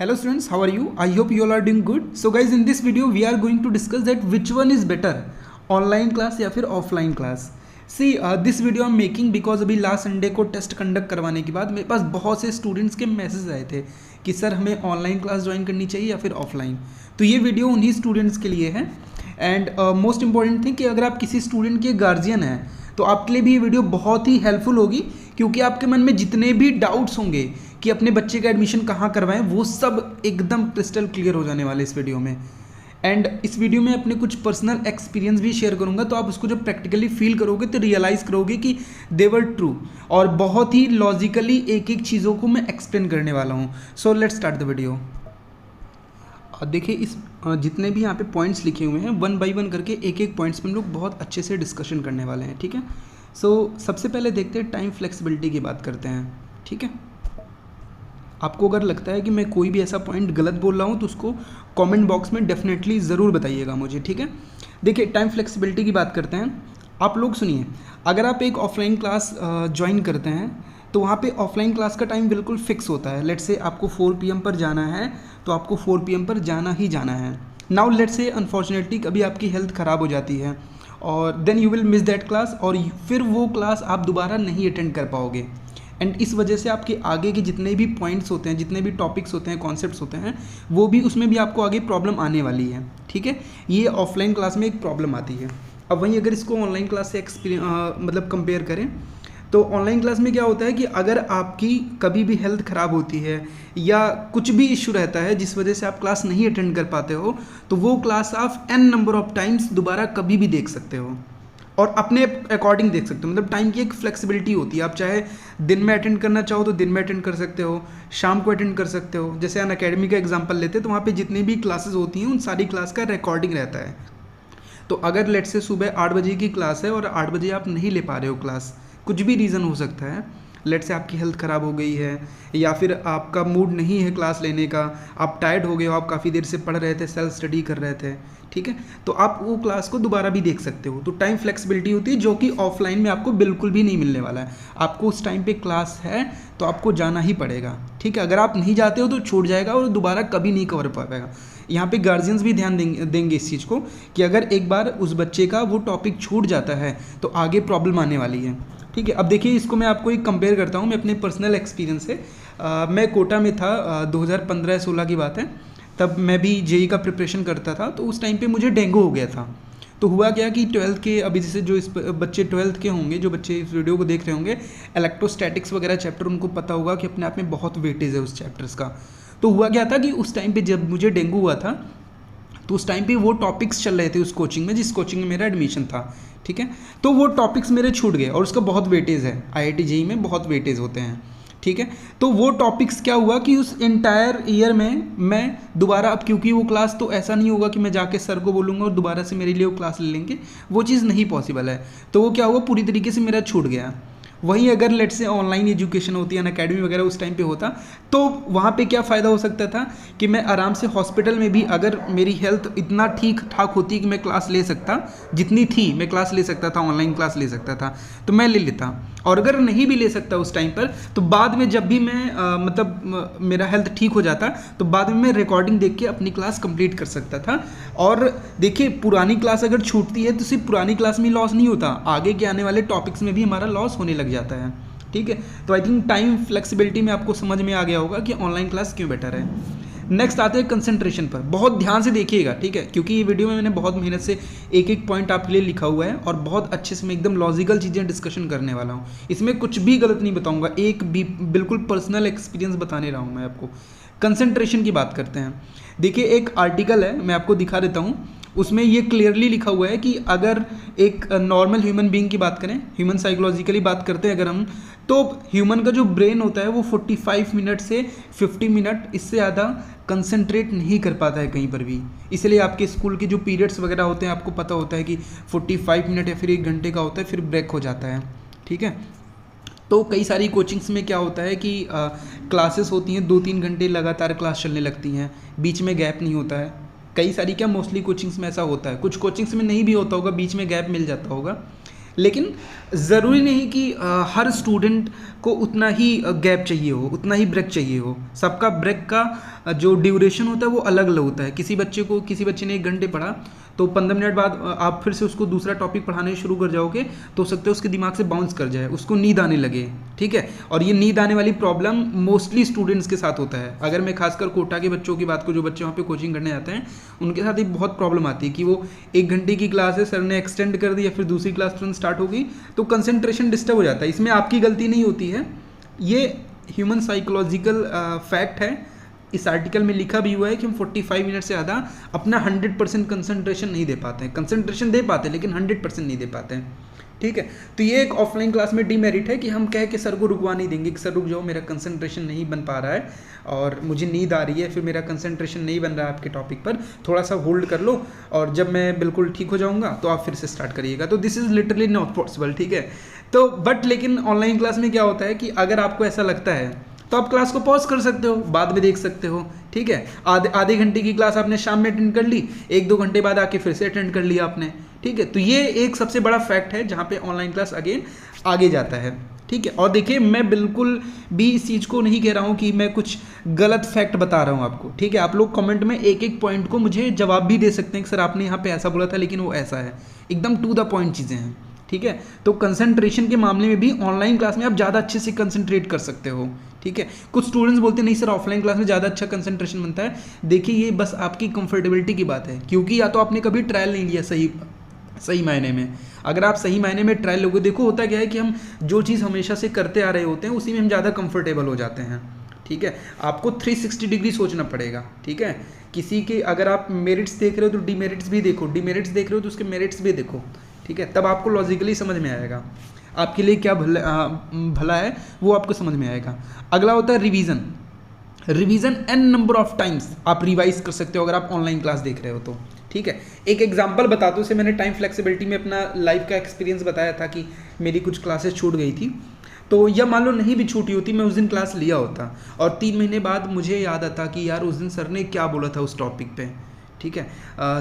Hello students, how are you? I hope you all are doing good. So guys, in this video we are going to discuss that which one is better, online class या फिर offline class. See, this video I'm making because अभी last Sunday को test conduct करवाने के बाद मेरे पास बहुत से स्टूडेंट्स के मैसेज आए थे कि सर हमें ऑनलाइन क्लास ज्वाइन करनी चाहिए या फिर ऑफलाइन. तो ये वीडियो उन्हीं स्टूडेंट्स के लिए है. एंड मोस्ट इंपॉर्टेंट थिंग कि अगर आप किसी स्टूडेंट के गार्जियन हैं तो आपके लिए भी ये वीडियो बहुत ही हेल्पफुल होगी, क्योंकि आपके मन में जितने भी डाउट्स होंगे कि अपने बच्चे का एडमिशन कहाँ करवाएं वो सब एकदम क्रिस्टल क्लियर हो जाने वाले इस वीडियो में. एंड इस वीडियो में अपने कुछ पर्सनल एक्सपीरियंस भी शेयर करूंगा, तो आप उसको जब प्रैक्टिकली फील करोगे तो रियलाइज़ करोगे कि दे वर ट्रू, और बहुत ही लॉजिकली एक एक चीज़ों को मैं एक्सप्लेन करने वाला हूँ. So let's start the video. देखिए इस जितने भी यहाँ पे पॉइंट्स लिखे हुए हैं वन बाय वन करके एक एक पॉइंट्स पे हम लोग बहुत अच्छे से डिस्कशन करने वाले हैं. ठीक है. सो सबसे पहले देखते हैं टाइम फ्लेक्सिबिलिटी की बात करते हैं. ठीक है. आपको अगर लगता है कि मैं कोई भी ऐसा पॉइंट गलत बोल रहा हूँ तो उसको कमेंट बॉक्स में डेफिनेटली ज़रूर बताइएगा मुझे. ठीक है. देखिए टाइम फ्लेक्सिबिलिटी की बात करते हैं. आप लोग सुनिए, अगर आप एक ऑफलाइन क्लास ज्वाइन करते हैं तो वहाँ पे ऑफलाइन क्लास का टाइम बिल्कुल फिक्स होता है. लेट्स से आपको 4 PM पर जाना है तो आपको 4 PM पर जाना ही जाना है. नाउ लेट्स से अनफॉर्चुनेटली कभी आपकी हेल्थ ख़राब हो जाती है और then you will miss that class, और फिर वो क्लास आप दोबारा नहीं अटेंड कर पाओगे. एंड इस वजह से आपके आगे के जितने भी पॉइंट्स होते हैं, जितने भी टॉपिक्स होते हैं, कॉन्सेप्ट्स होते हैं, वो भी उसमें भी आपको आगे प्रॉब्लम आने वाली है. ठीक है. ये ऑफलाइन क्लास में एक प्रॉब्लम आती है. अब वहीं अगर इसको ऑनलाइन क्लास से मतलब कंपेयर करें तो ऑनलाइन क्लास में क्या होता है कि अगर आपकी कभी भी हेल्थ ख़राब होती है या कुछ भी इशू रहता है जिस वजह से आप क्लास नहीं अटेंड कर पाते हो, तो वो क्लास आप n नंबर ऑफ टाइम्स दोबारा कभी भी देख सकते हो और अपने अकॉर्डिंग देख सकते हो. मतलब टाइम की एक फ्लेक्सिबिलिटी होती है. आप चाहे दिन में अटेंड करना चाहो तो दिन में अटेंड कर सकते हो, शाम को अटेंड कर सकते हो. जैसे अनअकैडमी का एग्जांपल लेते हैं तो वहाँ पे जितनी भी क्लासेस होती हैं उन सारी क्लास का रिकॉर्डिंग रहता है. तो अगर लेट से सुबह 8 बजे की क्लास है और 8 बजे आप नहीं ले पा रहे हो क्लास, कुछ भी रीज़न हो सकता है, लेट से आपकी हेल्थ ख़राब हो गई है या फिर आपका मूड नहीं है क्लास लेने का, आप टायर्ड हो गए हो, आप काफ़ी देर से पढ़ रहे थे, सेल्फ स्टडी कर रहे थे, ठीक है, तो आप वो क्लास को दोबारा भी देख सकते हो. तो टाइम फ्लेक्सिबिलिटी होती है जो कि ऑफलाइन में आपको बिल्कुल भी नहीं मिलने वाला है. आपको उस टाइम पे क्लास है तो आपको जाना ही पड़ेगा. ठीक है. अगर आप नहीं जाते हो तो छूट जाएगा और दोबारा कभी नहीं कवर पाएगा. यहाँ पे गार्जियंस भी ध्यान देंगे इस चीज़ को कि अगर एक बार उस बच्चे का वो टॉपिक छूट जाता है तो आगे प्रॉब्लम आने वाली है. ठीक है. अब देखिए इसको मैं आपको एक कंपेयर करता हूँ मैं अपने पर्सनल एक्सपीरियंस से. मैं कोटा में था, 2015-16 की बात है. तब मैं भी जेई का प्रिपरेशन करता था. तो उस टाइम पे मुझे डेंगू हो गया था. तो हुआ क्या कि 12th के अभी जैसे जो इस बच्चे 12th के होंगे, जो बच्चे इस वीडियो को देख रहे होंगे, इलेक्ट्रोस्टैटिक्स वगैरह चैप्टर उनको पता होगा कि अपने आप में बहुत वेटेज है उस चैप्टर्स का. तो हुआ क्या था कि उस टाइम पे जब मुझे डेंगू हुआ था तो उस टाइम पे वो टॉपिक्स चल रहे थे उस कोचिंग में जिस कोचिंग में मेरा एडमिशन था. ठीक है. तो वो टॉपिक्स मेरे छूट गए और उसका बहुत वेटेज है. IIT जेईई में बहुत वेटेज होते हैं. ठीक है. तो वो टॉपिक्स क्या हुआ कि उस इंटायर ईयर में मैं दोबारा, अब क्योंकि वो क्लास तो ऐसा नहीं होगा कि मैं जाके सर को बोलूँगा और दोबारा से मेरे लिए वो क्लास ले लेंगे, वो चीज़ नहीं पॉसिबल है. तो वो क्या हुआ, पूरी तरीके से मेरा छूट गया. वहीं अगर लेट से ऑनलाइन एजुकेशन होती है, अनअकैडमी वगैरह उस टाइम पे होता, तो वहाँ पे क्या फ़ायदा हो सकता था कि मैं आराम से हॉस्पिटल में भी, अगर मेरी हेल्थ इतना ठीक ठाक होती कि मैं क्लास ले सकता, जितनी थी मैं क्लास ले सकता था, ऑनलाइन क्लास ले सकता था, तो मैं ले लेता. और अगर नहीं भी ले सकता उस टाइम पर तो बाद में जब भी मैं मतलब मेरा हेल्थ ठीक हो जाता तो बाद में मैं रिकॉर्डिंग देख के अपनी क्लास कंप्लीट कर सकता था. और देखिए पुरानी क्लास अगर छूटती है तो सिर्फ पुरानी क्लास में लॉस नहीं होता, आगे के आने वाले टॉपिक्स में भी हमारा लॉस होने लग जाता है. ठीक है. तो आई थिंक टाइम फ्लेक्सिबिलिटी में आपको समझ में आ गया होगा कि ऑनलाइन क्लास क्यों बेटर है. नेक्स्ट आते हैं कंसंट्रेशन पर. बहुत ध्यान से देखिएगा. ठीक है. क्योंकि ये वीडियो में मैंने बहुत मेहनत से एक एक पॉइंट आपके लिए लिखा हुआ है और बहुत अच्छे से मैं एकदम लॉजिकल चीज़ें डिस्कशन करने वाला हूँ. इसमें कुछ भी गलत नहीं बताऊँगा, एक भी बिल्कुल पर्सनल एक्सपीरियंस बताने रहा हूँ मैं आपको. कंसंट्रेशन की बात करते हैं. देखिए एक आर्टिकल है, मैं आपको दिखा देता हूँ. उसमें ये क्लियरली लिखा हुआ है कि अगर एक नॉर्मल ह्यूमन बीइंग की बात करें, ह्यूमन साइकोलॉजिकली बात करते हैं अगर हम, तो ह्यूमन का जो ब्रेन होता है वो 45 मिनट से 50 मिनट इससे ज़्यादा कंसंट्रेट नहीं कर पाता है कहीं पर भी. इसलिए आपके स्कूल के जो पीरियड्स वगैरह होते हैं आपको पता होता है कि 45 मिनट या फिर 1 घंटे का होता है, फिर ब्रेक हो जाता है. ठीक है. तो कई सारी कोचिंग्स में क्या होता है कि क्लासेस होती हैं 2-3 घंटे लगातार क्लास चलने लगती हैं, बीच में गैप नहीं होता है. कई सारी क्या मोस्टली कोचिंग्स में ऐसा होता है, कुछ कोचिंग्स में नहीं भी होता होगा, बीच में गैप मिल जाता होगा. लेकिन ज़रूरी नहीं कि हर स्टूडेंट को उतना ही गैप चाहिए हो, उतना ही ब्रेक चाहिए हो। सबका ब्रेक का जो ड्यूरेशन होता है वो अलग अलग होता है। किसी बच्चे ने 1 घंटे पढ़ा तो 15 मिनट बाद आप फिर से उसको दूसरा टॉपिक पढ़ाने शुरू कर जाओगे तो हो सकता है उसके दिमाग से बाउंस कर जाए, उसको नींद आने लगे, ठीक है। और ये नींद आने वाली प्रॉब्लम मोस्टली स्टूडेंट्स के साथ होता है। अगर मैं खासकर कोटा के बच्चों की बात करूँ, जो बच्चे वहाँ पे कोचिंग करने आते हैं, उनके साथ एक बहुत प्रॉब्लम आती है कि वो 1 घंटे की क्लास है, सर ने एक्सटेंड कर दी या फिर दूसरी क्लास तुरंत स्टार्ट हो गई तो कंसंट्रेशन डिस्टर्ब हो जाता है। इसमें आपकी गलती नहीं होती है, ये ह्यूमन साइकोलॉजिकल फैक्ट है। इस आर्टिकल में लिखा भी हुआ है कि हम 45 मिनट से ज़्यादा अपना 100% कंसंट्रेशन नहीं दे पाते हैं। कंसंट्रेशन दे पाते हैं लेकिन 100% नहीं दे पाते हैं, ठीक है। तो ये एक ऑफलाइन क्लास में डीमेरिट है कि हम कह के सर को रुकवा नहीं देंगे कि सर रुक जाओ, मेरा कंसंट्रेशन नहीं बन पा रहा है और मुझे नींद आ रही है, फिर मेरा कंसंट्रेशन नहीं बन रहा है आपके टॉपिक पर, थोड़ा सा होल्ड कर लो और जब मैं बिल्कुल ठीक हो जाऊँगा तो आप फिर से स्टार्ट करिएगा। तो this is literally not possible, ठीक है। तो बट लेकिन ऑनलाइन क्लास में क्या होता है कि अगर आपको ऐसा लगता है तो आप क्लास को पॉज कर सकते हो, बाद में देख सकते हो, ठीक है। आधे घंटे की क्लास आपने शाम में अटेंड कर ली, 1-2 घंटे बाद आके फिर से अटेंड कर लिया आपने, ठीक है। तो ये एक सबसे बड़ा फैक्ट है जहाँ पे ऑनलाइन क्लास अगेन आगे जाता है, ठीक है। और देखिए मैं बिल्कुल भी इस चीज़ को नहीं कह रहा हूँ कि मैं कुछ गलत फैक्ट बता रहा हूँ आपको, ठीक है। आप लोग कमेंट में एक पॉइंट को मुझे जवाब भी दे सकते हैं कि सर आपने यहाँ पे ऐसा बोला था लेकिन वो ऐसा है, एकदम टू द पॉइंट चीज़ें हैं, ठीक है। तो कंसंट्रेशन के मामले में भी ऑनलाइन क्लास में आप ज़्यादा अच्छे से कंसंट्रेट कर सकते हो, ठीक है। कुछ स्टूडेंट्स बोलते हैं नहीं सर ऑफलाइन क्लास में ज़्यादा अच्छा कंसंट्रेशन बनता है। देखिए ये बस आपकी कंफर्टेबिलिटी की बात है, क्योंकि या तो आपने कभी ट्रायल नहीं लिया सही मायने में। अगर आप सही मायने में ट्रायल लोगे, देखो होता क्या है कि हम जो चीज़ हमेशा से करते आ रहे होते हैं उसी में हम ज़्यादा कंफर्टेबल हो जाते हैं, ठीक है। आपको 360 डिग्री सोचना पड़ेगा, ठीक है। किसी के अगर आप मेरिट्स देख रहे हो तो डिमेरिट्स भी देखो, डिमेरिट्स देख रहे हो तो उसके मेरिट्स भी देखो, ठीक है। तब आपको लॉजिकली समझ में आएगा आपके लिए क्या भला है, वो आपको समझ में आएगा। अगला होता है revision n number of times आप रिवाइज कर सकते हो अगर आप ऑनलाइन क्लास देख रहे हो तो, ठीक है। एक एग्जांपल बताता हूँ, मैंने टाइम फ्लेक्सिबिलिटी में अपना लाइफ का एक्सपीरियंस बताया था कि मेरी कुछ क्लासेस छूट गई थी, तो या मान लो नहीं भी छूटी होती, मैं उस दिन क्लास लिया होता और 3 महीने बाद मुझे याद आता कि यार उस दिन सर ने क्या बोला था उस टॉपिक पे, ठीक है।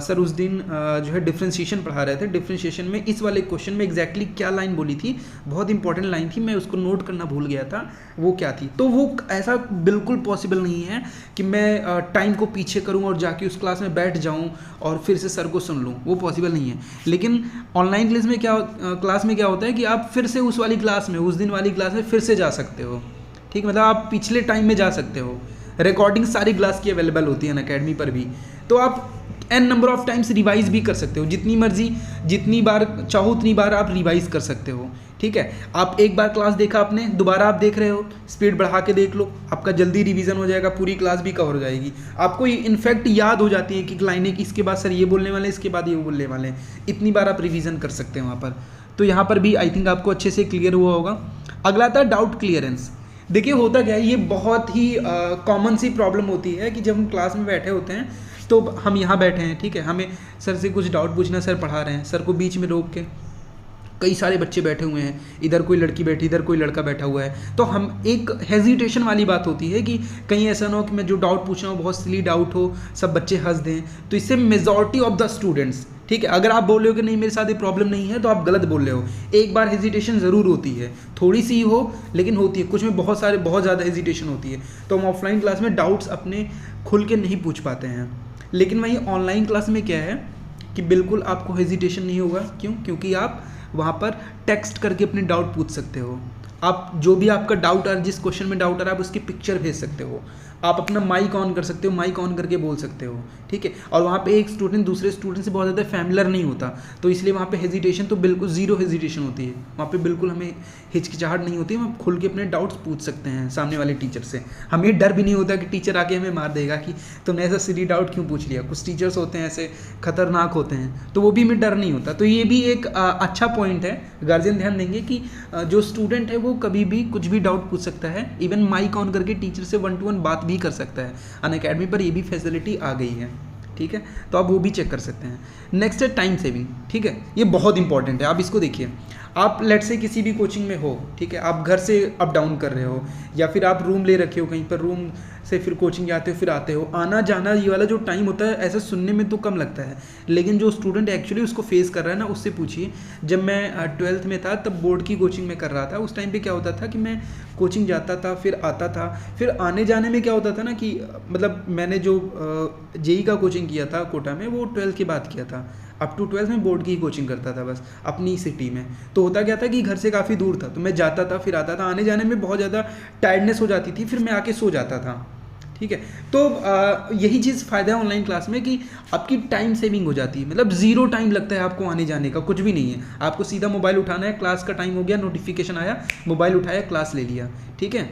सर उस दिन जो है डिफ्रेंशिएशन पढ़ा रहे थे, डिफ्रेंशिएशन में इस वाले क्वेश्चन में एग्जैक्टली क्या लाइन बोली थी, बहुत इंपॉर्टेंट लाइन थी, मैं उसको नोट करना भूल गया था वो क्या थी। तो वो ऐसा बिल्कुल पॉसिबल नहीं है कि मैं टाइम को पीछे करूं और जाके उस क्लास में बैठ जाऊं और फिर से सर को सुन लूं, वो पॉसिबल नहीं है। लेकिन ऑनलाइन क्लास में क्या होता है कि आप फिर से उस वाली क्लास में, उस दिन वाली क्लास में फिर से जा सकते हो, ठीक, मतलब आप पिछले टाइम में जा सकते हो। रिकॉर्डिंग सारी क्लास की अवेलेबल होती है अनअकैडमी पर भी, तो आप n number of times revise भी कर सकते हो, जितनी मर्जी जितनी बार चाहो उतनी बार आप रिवाइज कर सकते हो, ठीक है। आप एक बार क्लास देखा आपने, दोबारा आप देख रहे हो, स्पीड बढ़ा के देख लो, आपका जल्दी रिवीजन हो जाएगा, पूरी क्लास भी कवर हो जाएगी। आपको इनफैक्ट याद हो जाती है कि लाइनें कि इसके बाद सर ये बोलने वाले हैं, इसके बाद ये बोलने वाले हैं, इतनी बार आप रिवीजन कर सकते हैं वहाँ पर। तो यहाँ पर भी आई थिंक आपको अच्छे से क्लियर हुआ होगा। अगला था डाउट क्लियरेंस। देखिए होता क्या है, ये बहुत ही कॉमन सी प्रॉब्लम होती है कि जब हम क्लास में बैठे होते हैं तो हम यहाँ बैठे हैं, ठीक है, हमें सर से कुछ डाउट पूछना, सर पढ़ा रहे हैं, सर को बीच में रोक के कई सारे बच्चे बैठे हुए हैं, इधर कोई लड़की बैठी, इधर कोई लड़का बैठा हुआ है, तो हम एक हेजिटेशन वाली बात होती है कि कहीं ऐसा ना हो कि मैं जो डाउट पूछ रहा हूँ बहुत सिली डाउट हो, सब बच्चे हंस दें। तो इससे मेजॉरिटी ऑफ द स्टूडेंट्स, ठीक है, अगर आप बोल रहे हो कि नहीं मेरे साथ ये प्रॉब्लम नहीं है तो आप गलत बोल रहे हो। एक बार हेजिटेशन ज़रूर होती है, थोड़ी सी ही हो लेकिन होती है, कुछ में बहुत ज़्यादा हेजिटेशन होती है। तो हम ऑफलाइन क्लास में डाउट्स अपने खुल के नहीं पूछ पाते हैं। लेकिन वहीं ऑनलाइन क्लास में क्या है कि बिल्कुल आपको हेजिटेशन नहीं होगा। क्यों? क्योंकि आप वहाँ पर टेक्स्ट करके अपने डाउट पूछ सकते हो। आप जो भी आपका डाउट आ रहा है, जिस क्वेश्चन में डाउट आ रहा है, आप उसकी पिक्चर भेज सकते हो, आप अपना माइक ऑन कर सकते हो, माइक ऑन करके बोल सकते हो, ठीक है। और वहाँ पे एक स्टूडेंट दूसरे स्टूडेंट से बहुत ज़्यादा फैमिलियर नहीं होता, तो इसलिए वहाँ पे हेजिटेशन तो बिल्कुल ज़ीरो हेजिटेशन होती है। वहाँ पे बिल्कुल हमें हिचकिचाहट नहीं होती, हम खुल के अपने डाउट्स पूछ सकते हैं सामने वाले टीचर से। हमें डर भी नहीं होता कि टीचर आके हमें मार देगा कि तुमने ऐसा सिली डाउट क्यों पूछ लिया। कुछ टीचर्स होते हैं ऐसे खतरनाक होते हैं, तो वो भी हमें डर नहीं होता। तो ये भी एक अच्छा पॉइंट है, गार्जियन ध्यान देंगे कि जो स्टूडेंट है वो कभी भी कुछ भी डाउट पूछ सकता है, इवन माइक ऑन करके टीचर से 1-to-1 बात भी कर सकता है। अनअकैडमी पर ये भी फैसिलिटी आ गई है, ठीक है, तो आप वो भी चेक कर सकते हैं। नेक्स्ट है टाइम सेविंग, ठीक है, ये बहुत इंपॉर्टेंट है। आप इसको देखिए, आप लेट से किसी भी कोचिंग में हो, ठीक है, आप घर से अप डाउन कर रहे हो या फिर आप रूम ले रखे हो कहीं पर, रूम से फिर कोचिंग जाते हो फिर आते हो, आना जाना ये वाला जो टाइम होता है ऐसा सुनने में तो कम लगता है, लेकिन जो स्टूडेंट एक्चुअली उसको फेस कर रहा है ना, उससे पूछिए। जब मैं 12th में था तब बोर्ड की कोचिंग में कर रहा था, उस टाइम पे क्या होता था कि मैं कोचिंग जाता था फिर आता था, फिर आने जाने में क्या होता था ना कि मतलब मैंने जो जेई का कोचिंग किया था कोटा में वो 12th के बाद किया था, अप टू 12th में बोर्ड की कोचिंग करता था बस अपनी सिटी में। तो होता क्या था कि घर से काफ़ी दूर था, तो मैं जाता था फिर आता था, आने जाने में बहुत ज़्यादा टायर्डनेस हो जाती थी, फिर मैं आके सो जाता था। ठीक है, तो यही चीज़ फ़ायदा है ऑनलाइन क्लास में कि आपकी टाइम सेविंग हो जाती है, मतलब ज़ीरो टाइम लगता है आपको आने जाने का, कुछ भी नहीं है। आपको सीधा मोबाइल उठाना है, क्लास का टाइम हो गया, नोटिफिकेशन आया, मोबाइल उठाया, क्लास ले लिया। ठीक है,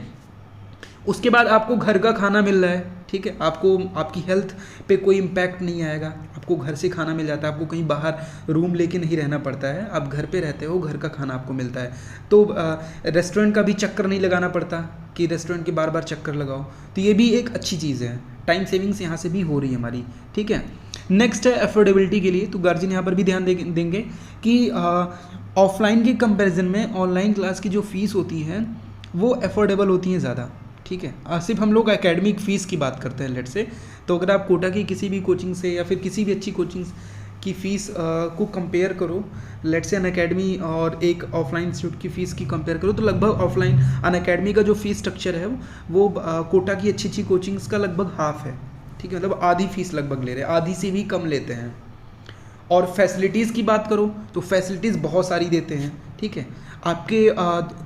उसके बाद आपको घर का खाना मिल रहा है। ठीक है, आपको आपकी हेल्थ पे कोई इम्पैक्ट नहीं आएगा, आपको घर से खाना मिल जाता है, आपको कहीं बाहर रूम लेके नहीं रहना पड़ता है, आप घर पे रहते हो, घर का खाना आपको मिलता है। तो रेस्टोरेंट का भी चक्कर नहीं लगाना पड़ता कि रेस्टोरेंट के बार बार चक्कर लगाओ, तो ये भी एक अच्छी चीज़ है, टाइम सेविंग्स यहाँ से भी हो रही है हमारी। ठीक है, नेक्स्ट है अफोर्डेबिलिटी के लिए, तो गार्जियन यहाँ पर भी ध्यान देंगे कि ऑफलाइन के कंपैरिजन में ऑनलाइन क्लास की जो फ़ीस होती है वो अफोर्डेबल होती हैं ज़्यादा। ठीक है, सिर्फ हम लोग एकेडमिक फ़ीस की बात करते हैं लेट से, तो अगर आप कोटा की किसी भी कोचिंग से या फिर किसी भी अच्छी कोचिंग की फ़ीस को कंपेयर करो, लेट से अन अकेडमी और एक ऑफलाइन इंस्टीट्यूट की फ़ीस की कंपेयर करो, तो लगभग ऑफलाइन अन अकेडमी का जो फ़ीस स्ट्रक्चर है वो कोटा की अच्छी अच्छी कोचिंग्स का लगभग हाफ है। ठीक है, मतलब आधी फ़ीस लगभग ले रहे हैं, आधी से भी कम लेते हैं। और फैसिलिटीज़ की बात करो तो फैसिलिटीज़ बहुत सारी देते हैं। ठीक है, आपके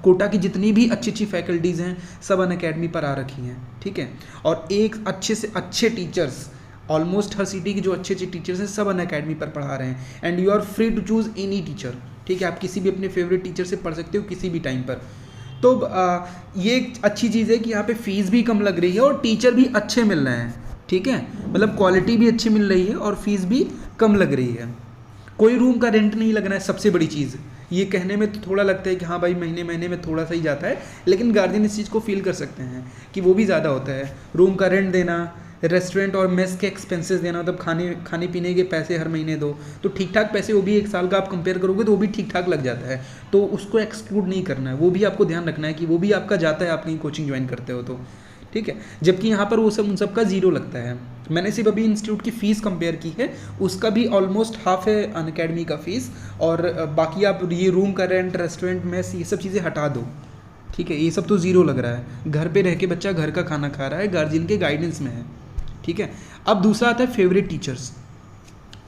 कोटा की जितनी भी अच्छी अच्छी फैकल्टीज़ हैं सब अन अकेडमी पर आ रखी हैं। ठीक है, और एक अच्छे से अच्छे टीचर्स, ऑलमोस्ट हर सिटी के जो अच्छे अच्छे टीचर्स हैं सब अन अकेडमी पर पढ़ा रहे हैं, and you are free to choose any teacher. ठीक है, आप किसी भी अपने फेवरेट टीचर से पढ़ सकते हो किसी भी टाइम पर। तो ये एक अच्छी चीज़ है कि यहाँ पे फ़ीस भी कम लग रही है और टीचर भी अच्छे मिल रहे हैं। ठीक है, मतलब क्वालिटी भी अच्छी मिल रही है और फीस भी कम लग रही है, कोई रूम का रेंट नहीं लग रहा है। सबसे बड़ी चीज़ ये कहने में तो थोड़ा लगता है कि हाँ भाई महीने महीने में थोड़ा सा ही जाता है, लेकिन गार्जियन इस चीज़ को फील कर सकते हैं कि वो भी ज़्यादा होता है। रूम का रेंट देना, रेस्टोरेंट और मेस के एक्सपेंसेस देना, मतलब खाने पीने के पैसे हर महीने दो, तो ठीक ठाक पैसे, वो भी एक साल का आप कंपेयर करोगे तो वो भी ठीक ठाक लग जाता है, तो उसको एक्सक्लूड नहीं करना है, वो भी आपको ध्यान रखना है कि वो भी आपका जाता है, आप कहीं कोचिंग ज्वाइन करते हो तो। ठीक है, जबकि यहाँ पर वो सब उन सब का ज़ीरो लगता है। मैंने सिर्फ अभी इंस्टीट्यूट की फ़ीस कंपेयर की है, उसका भी ऑलमोस्ट हाफ है अन अकेडमी का फ़ीस, और बाकी आप ये रूम का रेंट, रेस्टोरेंट, मेस, ये सब चीज़ें हटा दो। ठीक है, ये सब तो ज़ीरो लग रहा है, घर पे रह के बच्चा घर का खाना खा रहा है, गार्जियन के गाइडेंस में है। ठीक है, अब दूसरा आता है फेवरेट टीचर्स।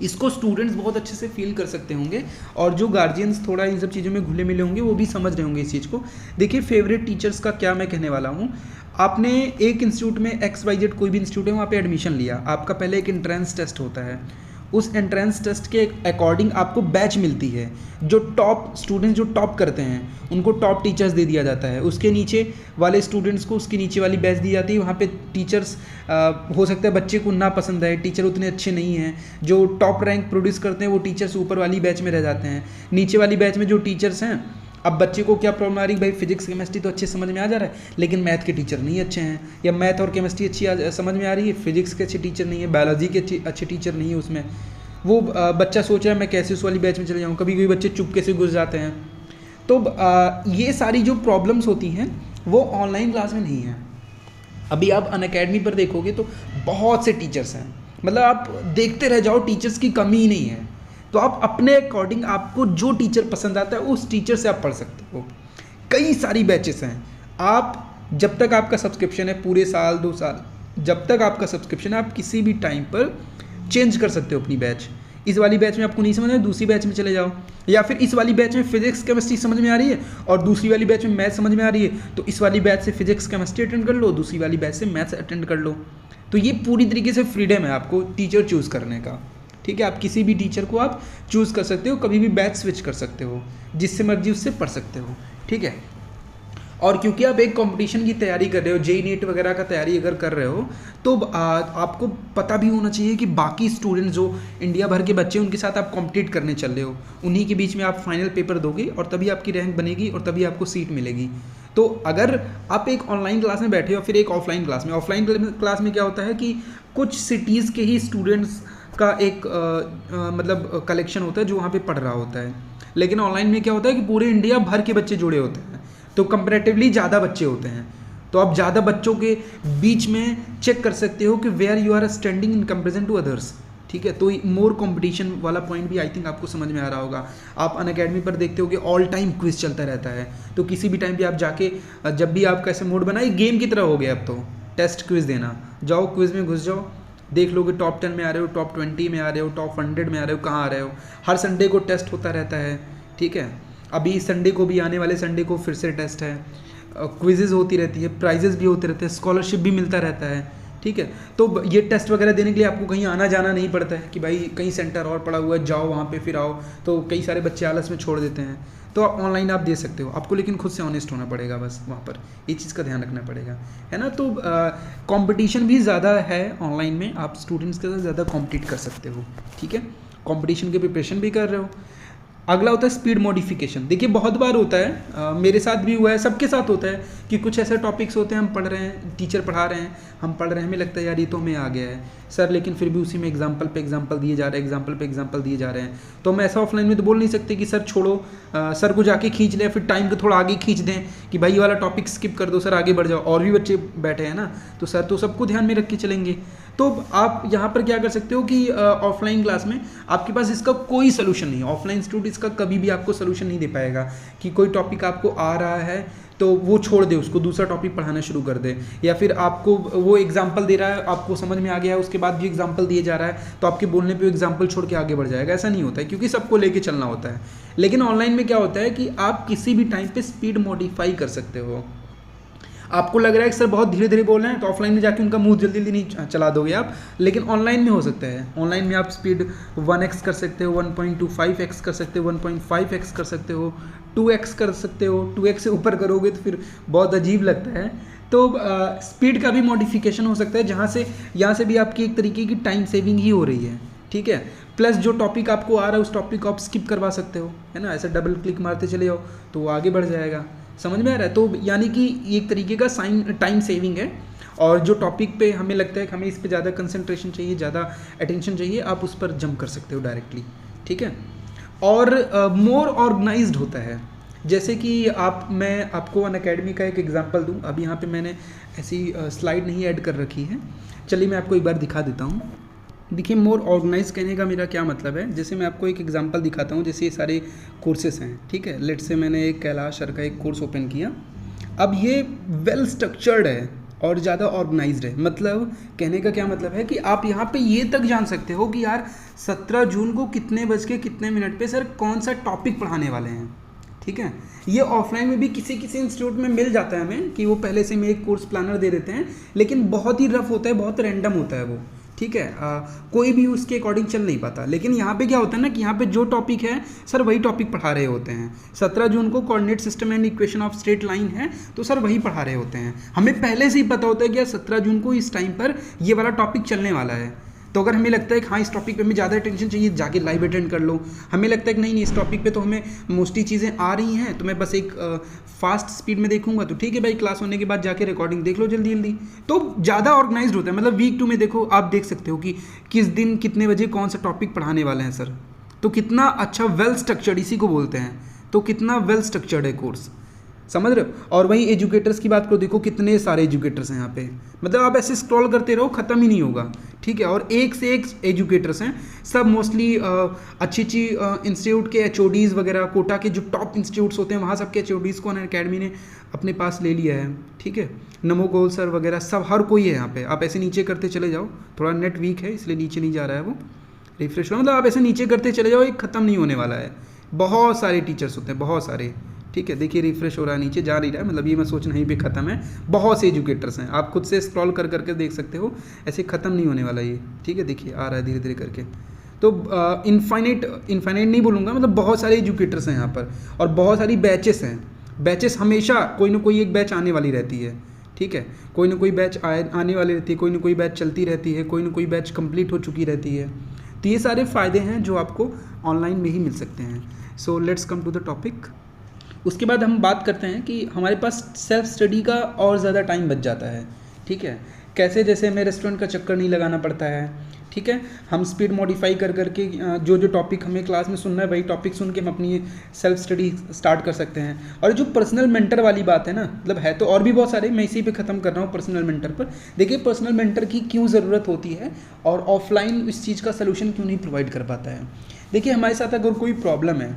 इसको स्टूडेंट्स बहुत अच्छे से फील कर सकते होंगे, और जो गार्जियंस थोड़ा इन सब चीज़ों में घुले मिले होंगे वो भी समझ रहे होंगे इस चीज़ को। देखिए, फेवरेट टीचर्स का क्या मैं कहने वाला हूँ, आपने एक इंस्टीट्यूट में XYZ कोई भी इंस्टीट्यूट है वहाँ पे एडमिशन लिया, आपका पहले एक एंट्रेंस टेस्ट होता है, उस एंट्रेंस टेस्ट के अकॉर्डिंग आपको बैच मिलती है, जो टॉप स्टूडेंट्स जो टॉप करते हैं उनको टॉप टीचर्स दे दिया जाता है, उसके नीचे वाले स्टूडेंट्स को उसकी नीचे वाली बैच दी जाती है। वहाँ पे टीचर्स हो सकता है बच्चे को ना पसंद आए, टीचर उतने अच्छे नहीं हैं, जो टॉप रैंक प्रोड्यूस करते हैं वो टीचर्स ऊपर वाली बैच में रह जाते हैं। नीचे वाली बैच में जो टीचर्स हैं, अब बच्चे को क्या प्रॉब्लम आ रही है, भाई फिजिक्स केमिस्ट्री तो अच्छे समझ में आ जा रहा है, लेकिन मैथ के टीचर नहीं अच्छे हैं, या मैथ और केमिस्ट्री अच्छी समझ में आ रही है, फिजिक्स के अच्छे टीचर नहीं है, बायोलॉजी के अच्छे टीचर नहीं है उसमें, वो बच्चा सोच रहा है मैं कैसे उस वाली बैच में चले जाऊँ, कभी कभी बच्चे चुपके से घुस जाते हैं। तो ये सारी जो प्रॉब्लम्स होती हैं वो ऑनलाइन क्लास में नहीं है। अभी आप अनअकैडमी पर देखोगे तो बहुत से टीचर्स हैं, मतलब आप देखते रह जाओ, टीचर्स की कमी ही नहीं है। तो आप अपने अकॉर्डिंग आपको जो टीचर पसंद आता है उस टीचर से आप पढ़ सकते हो। कई सारी बैचेस हैं, आप जब तक आपका सब्सक्रिप्शन है पूरे साल 2 साल, जब तक आपका सब्सक्रिप्शन है आप किसी भी टाइम पर चेंज कर सकते हो अपनी बैच। इस वाली बैच में आपको नहीं समझ में, दूसरी बैच में चले जाओ, या फिर इस वाली बैच में फिजिक्स केमिस्ट्री समझ में आ रही है और दूसरी वाली बैच में मैथ समझ में आ रही है, तो इस वाली बैच से फिजिक्स केमिस्ट्री अटेंड कर लो, दूसरी वाली बैच से मैथ्स अटेंड कर लो। तो ये पूरी तरीके से फ्रीडम है आपको टीचर चूज़ करने का। ठीक है, आप किसी भी टीचर को आप चूज़ कर सकते हो, कभी भी बैच स्विच कर सकते हो, जिससे मर्जी उससे पढ़ सकते हो। ठीक है, और क्योंकि आप एक कंपटीशन की तैयारी कर रहे हो, जेईई नीट वगैरह का तैयारी अगर कर रहे हो, तो आपको पता भी होना चाहिए कि बाकी स्टूडेंट्स जो इंडिया भर के बच्चे उनके साथ आप कॉम्पिटिट करने चल रहे हो, उन्हीं के बीच में आप फाइनल पेपर दोगे और तभी आपकी रैंक बनेगी और तभी आपको सीट मिलेगी। तो अगर आप एक ऑनलाइन क्लास में बैठे हो फिर एक ऑफलाइन क्लास में क्या होता है कि कुछ सिटीज़ के ही स्टूडेंट्स का एक मतलब कलेक्शन होता है जो वहाँ पे पढ़ रहा होता है, लेकिन ऑनलाइन में क्या होता है कि पूरे इंडिया भर के बच्चे जुड़े होते हैं, तो कंपैरेटिवली ज़्यादा बच्चे होते हैं। तो आप ज़्यादा बच्चों के बीच में चेक कर सकते हो कि where you are standing in comparison to others, ठीक है। तो मोर कंपटीशन वाला पॉइंट भी आई थिंक आपको समझ में आ रहा होगा। आप अनअकैडमी पर देखते हो कि ऑल टाइम क्विज चलता रहता है, तो किसी भी टाइम पे आप जाके, जब भी आप कैसे मोड बनाए, गेम की तरह हो गया अब तो, टेस्ट क्विज देना, जाओ क्विज में घुस जाओ, देख लो कि टॉप 10 में आ रहे हो, टॉप 20 में आ रहे हो, टॉप 100 में आ रहे हो, कहाँ आ रहे हो। हर संडे को टेस्ट होता रहता है, ठीक है। अभी संडे को भी, आने वाले संडे को फिर से टेस्ट है, क्विजेज होती रहती है, प्राइजेस भी होते रहते हैं, स्कॉलरशिप भी मिलता रहता है, ठीक है। तो ये टेस्ट वगैरह देने के लिए आपको कहीं आना जाना नहीं पड़ता है कि भाई कहीं सेंटर और पड़ा हुआ है, जाओ वहाँ पे फिर आओ। तो कई सारे बच्चे आलस में छोड़ देते हैं, तो ऑनलाइन आप दे सकते हो, आपको लेकिन खुद से ऑनेस्ट होना पड़ेगा, बस वहाँ पर ये चीज़ का ध्यान रखना पड़ेगा, है ना। तो कंपटीशन भी ज़्यादा है ऑनलाइन में, आप स्टूडेंट्स के साथ ज़्यादा कॉम्पिटिट कर सकते हो, ठीक है। कंपटीशन की प्रिपरेशन भी कर रहे हो। अगला होता है स्पीड मॉडिफिकेशन। देखिए बहुत बार होता है, मेरे साथ भी हुआ है, सबके साथ होता है कि कुछ ऐसे टॉपिक्स होते हैं, हम पढ़ रहे हैं, टीचर पढ़ा रहे हैं, हम पढ़ रहे हैं, हमें लगता है यार ये तो हमें आ गया है सर, लेकिन फिर भी उसी में एग्जाम्पल पे एग्जाम्पल दिए जा रहे हैं, एग्जाम्पल पे एग्जाम्पल दिए जा रहे हैं। तो हम ऐसा ऑफलाइन में तो बोल नहीं सकते कि सर छोड़ो, सर को जाके खींच लें, फिर टाइम को थोड़ा आगे खींच दें कि भाई ये वाला टॉपिक स्किप कर दो सर, आगे बढ़ जाओ, और भी बच्चे बैठे हैं ना, तो सर तो सबको ध्यान में रख के चलेंगे। तो आप यहाँ पर क्या कर सकते हो कि ऑफलाइन क्लास में आपके पास इसका कोई सोल्यूशन नहीं है, ऑफलाइन स्टूडेंट इसका कभी भी आपको सोल्यूशन नहीं दे पाएगा कि कोई टॉपिक आपको आ रहा है तो वो छोड़ दे, उसको दूसरा टॉपिक पढ़ाना शुरू कर दे, या फिर आपको वो एग्जाम्पल दे रहा है, आपको समझ में आ गया है, उसके बाद भी एग्जाम्पल दिए जा रहा है, तो आपके बोलने पे एग्जाम्पल छोड़ के आगे बढ़ जाएगा। ऐसा नहीं होता है, क्योंकि सबको लेके चलना होता है। लेकिन ऑनलाइन में क्या होता है कि आप किसी भी टाइम पे स्पीड मॉडिफाई कर सकते हो। आपको लग रहा है कि सर बहुत धीरे धीरे बोल रहे हैं, तो ऑफलाइन में जाके उनका मुंह जल्दी जल्दी नहीं चला दोगे आप, लेकिन ऑनलाइन में हो सकता है। ऑनलाइन में आप स्पीड 1x कर सकते हो, 1.25x कर सकते हो, 1.5x कर सकते हो, 2x कर सकते हो। 2x से ऊपर करोगे तो फिर बहुत अजीब लगता है। तो स्पीड का भी मॉडिफिकेशन हो सकता है, जहाँ से यहाँ से भी आपकी एक तरीके की टाइम सेविंग ही हो रही है, ठीक है। प्लस जो टॉपिक आपको आ रहा है उस टॉपिक को आप स्किप करवा सकते हो, है ना, ऐसे डबल क्लिक मारते चले जाओ तो वो आगे बढ़ जाएगा। समझ में आ रहा है। तो यानी कि एक तरीके का टाइम सेविंग है, और जो टॉपिक पे हमें लगता है कि हमें इस पे ज़्यादा कंसंट्रेशन चाहिए, ज़्यादा अटेंशन चाहिए, आप उस पर जंप कर सकते हो डायरेक्टली, ठीक है। और मोर ऑर्गेनाइज्ड होता है, जैसे कि मैं आपको अनअकैडमी का एक एग्जांपल दूं। अभी यहाँ पे मैंने ऐसी स्लाइड नहीं ऐड कर रखी है, चलिए मैं आपको एक बार दिखा देता हूँ। देखिए मोर ऑर्गेनाइज कहने का मेरा क्या मतलब है, जैसे मैं आपको एक एग्जांपल दिखाता हूँ। जैसे ये सारे कोर्सेस हैं, ठीक है, लेट से मैंने एक कैलाश सर का एक कोर्स ओपन किया। अब ये वेल स्ट्रक्चर्ड है और ज़्यादा ऑर्गेनाइज्ड है। मतलब कहने का क्या मतलब है कि आप यहाँ पे ये तक जान सकते हो कि यार 17 जून को कितने बज के कितने मिनट पे सर कौन सा टॉपिक पढ़ाने वाले हैं, ठीक है। ये ऑफलाइन में भी किसी किसी इंस्टीट्यूट में मिल जाता है हमें कि वो पहले से में एक कोर्स प्लानर दे देते हैं, लेकिन बहुत ही रफ होता है, बहुत रैंडम होता है वो, ठीक है। कोई भी उसके अकॉर्डिंग चल नहीं पाता। लेकिन यहाँ पे क्या होता है ना कि यहाँ पे जो टॉपिक है सर वही टॉपिक पढ़ा रहे होते हैं। 17 जून को coordinate system and equation of straight line है, तो सर वही पढ़ा रहे होते हैं। हमें पहले से ही पता होता है कि यार 17 जून को इस टाइम पर ये वाला टॉपिक चलने वाला है। तो अगर हमें लगता है कि हाँ इस टॉपिक पे हमें ज़्यादा अटेंशन चाहिए, जाके लाइव अटेंड कर लो। हमें लगता है कि नहीं इस टॉपिक पे तो हमें मोस्टली चीज़ें आ रही हैं, तो मैं बस एक फास्ट स्पीड में देखूंगा, तो ठीक है भाई, क्लास होने के बाद जाके रिकॉर्डिंग देख लो जल्दी जल्दी। तो ज़्यादा ऑर्गेनाइज्ड होता है। मतलब वीक 2 में देखो, आप देख सकते हो कि किस दिन कितने बजे कौन सा टॉपिक पढ़ाने वाले हैं सर। तो कितना अच्छा वेल स्ट्रक्चर्ड, इसी को बोलते हैं। तो कितना वेल स्ट्रक्चर्ड है कोर्स, समझ रहे हो। और वहीं एजुकेटर्स की बात करो, देखो कितने सारे एजुकेटर्स हैं यहाँ पे। मतलब आप ऐसे स्क्रॉल करते रहो, ख़त्म ही नहीं होगा, ठीक है। और एक से एक एजुकेटर्स हैं, सब मोस्टली अच्छी इंस्टीट्यूट के HODs वगैरह, कोटा के जो टॉप इंस्टीट्यूट्स होते हैं वहाँ सब के HODs को अनअकैडमी ने अपने पास ले लिया है, ठीक है। नमो गोल सर वगैरह सब, हर कोई है यहाँ पे। आप ऐसे नीचे करते चले जाओ, थोड़ा नेट वीक है इसलिए नीचे नहीं जा रहा है वो, रिफ्रेश हो। मतलब आप ऐसे नीचे करते चले जाओ, एक ख़त्म नहीं होने वाला है। बहुत सारे टीचर्स होते हैं, बहुत सारे, ठीक है। देखिए रिफ्रेश हो रहा है, नीचे जा नहीं रहा है, मतलब ये मैं सोच नहीं पे ख़त्म है। बहुत से एजुकेटर्स हैं, आप खुद से स्क्रॉल कर करके देख सकते हो, ऐसे ख़त्म नहीं होने वाला ये, ठीक है। देखिए आ रहा है धीरे धीरे करके। तो इनफाइनाइट नहीं बोलूँगा, मतलब बहुत सारे एजुकेटर्स हैं यहाँ पर, और बहुत सारी बैचेस हैं। बैचेस हमेशा कोई ना कोई एक बैच आने वाली रहती है, ठीक है। कोई ना कोई बैच आने वाली रहती है, कोई ना कोई बैच चलती रहती है, कोई ना कोई बैच कंप्लीट हो चुकी रहती है। तो ये सारे फ़ायदे हैं जो आपको ऑनलाइन में ही मिल सकते हैं। So let's come to the topic. उसके बाद हम बात करते हैं कि हमारे पास सेल्फ स्टडी का और ज़्यादा टाइम बच जाता है, ठीक है। कैसे, जैसे हमें रेस्टोरेंट का चक्कर नहीं लगाना पड़ता है, ठीक है। हम स्पीड मॉडिफाई कर करके जो जो टॉपिक हमें क्लास में सुनना है वही टॉपिक सुन के हम अपनी सेल्फ स्टडी स्टार्ट कर सकते हैं। और जो पर्सनल मेंटर वाली बात है ना, मतलब है तो और भी बहुत सारे, मैं इसी पे ख़त्म कर रहा हूँ पर्सनल मेंटर पर। देखिए पर्सनल मेंटर की क्यों ज़रूरत होती है और ऑफलाइन इस चीज़ का सलूशन क्यों नहीं प्रोवाइड कर पाता है। देखिए हमारे साथ अगर कोई प्रॉब्लम है,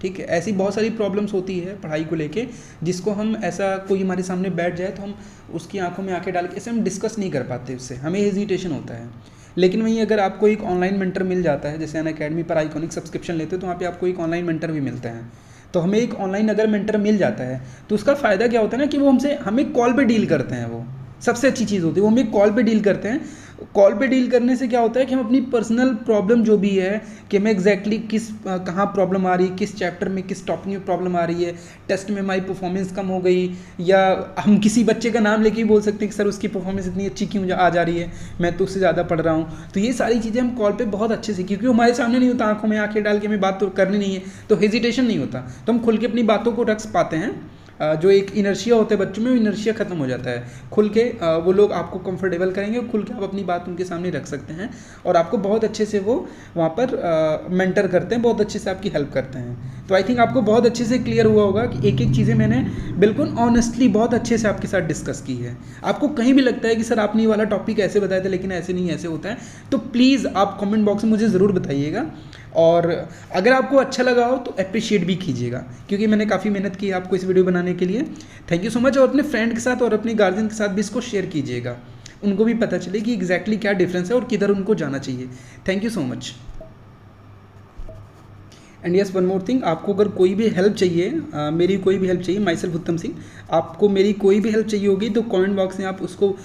ठीक है, ऐसी बहुत सारी प्रॉब्लम्स होती है पढ़ाई को लेके, जिसको हम ऐसा कोई हमारे सामने बैठ जाए तो हम उसकी आंखों में आंखें डाल के ऐसे हम डिस्कस नहीं कर पाते, उससे हमें हेजिटेशन होता है। लेकिन वहीं अगर आपको एक ऑनलाइन मेंटर मिल जाता है, जैसे अनअकैडमी पर आइकॉनिक सब्सक्रिप्शन लेते हो तो वहाँ पे आपको एक ऑनलाइन मेंटर भी मिलता है। तो हमें एक ऑनलाइन अगर मेंटर मिल जाता है तो उसका फ़ायदा क्या होता है ना कि वो हमें कॉल पे डील करते हैं। वो सबसे अच्छी चीज़ होती है, वो हमें कॉल पे डील करते हैं। कॉल पे डील करने से क्या होता है कि हम अपनी पर्सनल प्रॉब्लम जो भी है कि हमें एग्जैक्टली कहाँ प्रॉब्लम आ रही है, किस चैप्टर में किस टॉपिक में प्रॉब्लम आ रही है, टेस्ट में हमारी परफॉर्मेंस कम हो गई, या हम किसी बच्चे का नाम लेके ही बोल सकते हैं कि सर उसकी परफॉर्मेंस इतनी अच्छी क्यों आ जा रही है, मैं तो उससे ज़्यादा पढ़ रहा हूँ। तो ये सारी चीज़ें हम कॉल पर बहुत अच्छे से, क्योंकि हमारे सामने नहीं होता, आंखों में आंखें डाल के हमें बात तो करनी नहीं है, तो हेजिटेशन नहीं होता, तो हम खुल के अपनी बातों को रख पाते हैं। जो एक इनर्शिया होता है बच्चों में, वो इनर्शिया ख़त्म हो जाता है। खुल के वो लोग आपको कंफर्टेबल करेंगे, खुल के आप अपनी बात उनके सामने रख सकते हैं और आपको बहुत अच्छे से वो वहाँ पर मेंटर करते हैं, बहुत अच्छे से आपकी हेल्प करते हैं। तो आई थिंक आपको बहुत अच्छे से क्लियर हुआ होगा कि एक एक चीज़ें मैंने बिल्कुल ऑनेस्टली बहुत अच्छे से आपके साथ डिस्कस की है। आपको कहीं भी लगता है कि सर आपने ये वाला टॉपिक ऐसे बताया था लेकिन ऐसे नहीं, ऐसे होता है, तो प्लीज़ आप कमेंट बॉक्स में मुझे ज़रूर बताइएगा। और अगर आपको अच्छा लगा हो तो अप्रिशिएट भी कीजिएगा, क्योंकि मैंने काफ़ी मेहनत की है आपको इस वीडियो बनाने के लिए। Thank you so much. और अपने फ्रेंड के साथ और अपने गार्जियन के साथ भी इसको शेयर कीजिएगा, उनको भी पता चले कि एग्जैक्टली क्या डिफरेंस है और किधर उनको जाना चाहिए। Thank you so much. And yes one more thing, आपको अगर कोई भी हेल्प चाहिए, मेरी कोई भी हेल्प चाहिए, माई सेल्फ उत्तम सिंह, आपको मेरी कोई भी हेल्प चाहिए होगी तो कमेंट बॉक्स में आप उसको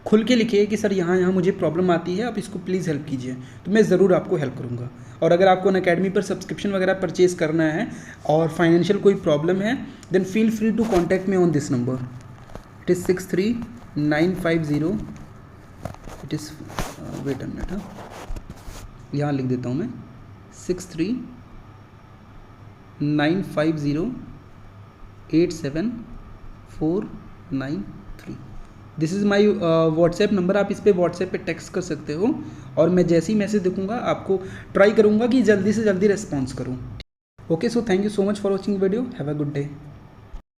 खुल के लिखिए कि सर यहाँ मुझे प्रॉब्लम आती है, आप इसको प्लीज़ हेल्प कीजिए, तो मैं ज़रूर आपको हेल्प करूँगा। और अगर आपको अनअकैडमी पर सब्सक्रिप्शन वगैरह परचेज़ करना है और फाइनेंशियल कोई प्रॉब्लम है, then feel free to contact me on this number. It is 63950, it is wait a minute, यहाँ लिख देता हूँ मैं, 63950874993। This is my WhatsApp number, आप इस पर व्हाट्सएप पे टेक्स्ट कर सकते हो और मैं जैसे ही मैसेज देखूंगा आपको ट्राई करूंगा कि जल्दी से जल्दी रिस्पॉन्स करूं। Okay, so thank you so much for watching video, have a good day.